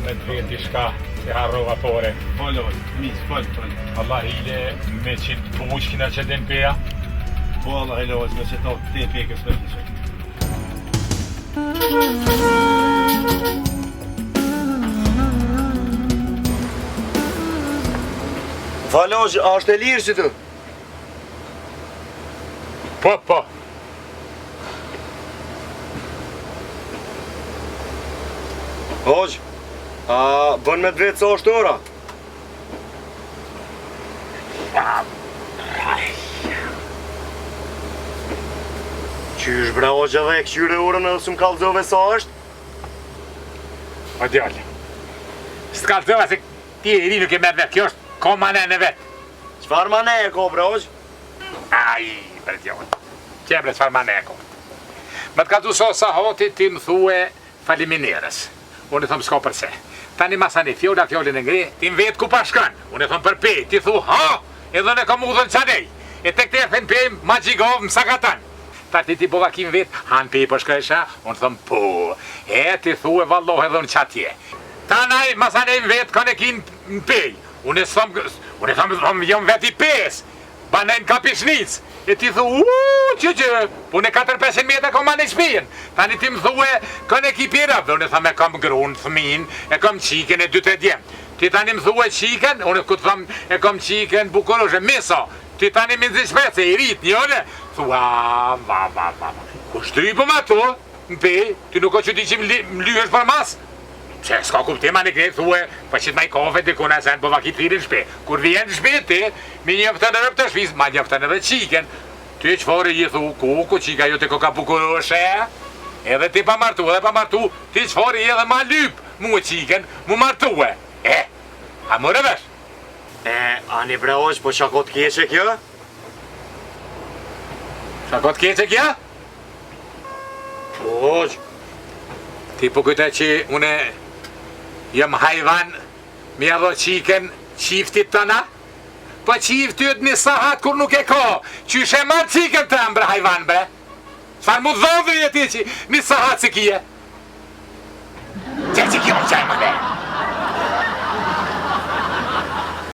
me të vetë diçka e harrova pore. Fol, mis, fol. Allah hile me qitë buqkina që den peja. Po Allah hile me që ta te pekës në kishe. Faloj, a është e lirë si të? Po. Hoq, a bën me të vetë sa është ora? Qysh bre hoq edhe e këqyre orën edhe s'm kallëzove sa është? O djallë, së kallëzova se ti e ri nuk e merë vetë, kjo është ko manen e vetë. Qfar mane e ko bre hoq? Ai, bre djallë, që bre qfar manen e ko. Më të ka du sa hoti ti më thue faliminierës. Unë e thëmë s'ka përse. Tani masani fjolin e ngri, ti më vetë ku pa shkën. Unë e thëmë për pej, ti thu ha, edhe në kom u dhënë qanej. E tek të e thënë pej, ma gjigov, më sakatan. Ta ti bova kim vetë, hanë pej për shkresha, unë thëmë po. E ti thu e valloh edhe në qatje. Tanaj masani më vetë, kanë e kinë në pej. Unë e thëmë, jam vetë i pes. Banen ka pishnic. E ti thu, që, po në 4-500 metra kom anë i shpijen. Tani ti më thue, kënë e kipira, dhe unë e thëmë e kam grunë, thëmin, e kam qiken e 2-3 djemë. Ti tani më thue qiken, unë e këtë thëmë e kam qiken bukuroshe, misa. Ti tani më nëzë shpece, i rrit njëre. Thua, va. Ku shtrypë më ato, në pej, ti nuk o që ti që më lyhesh për mas. Që s'ka kuptim anë i krejtë thue, pa që t'ma i kafe të kuna sen po vakit firin shpe. Kur vjen shpe ti, mi njëftën edhe për të shpiz, ma njëftën edhe qiken. Ty qëfare i thu, ku qika jo të koka bukuroshe, edhe ti pa martu, ti qëfare i edhe ma lyp, mu e qiken, mu martu e. A mërë vesh? Ani bre hoq, po shakot keqe kjo? Shakot keqe kjo? Hoq. Ti po kujta që une jam hajvan, mi adho qiken qiftit të na? Po qiftit një sahat kur nuk e ka, që ishe marë qiken të bre hajvan bre? Farë mu dhodhë e ti që një sahat si kje? Që kjo më qaj më ne?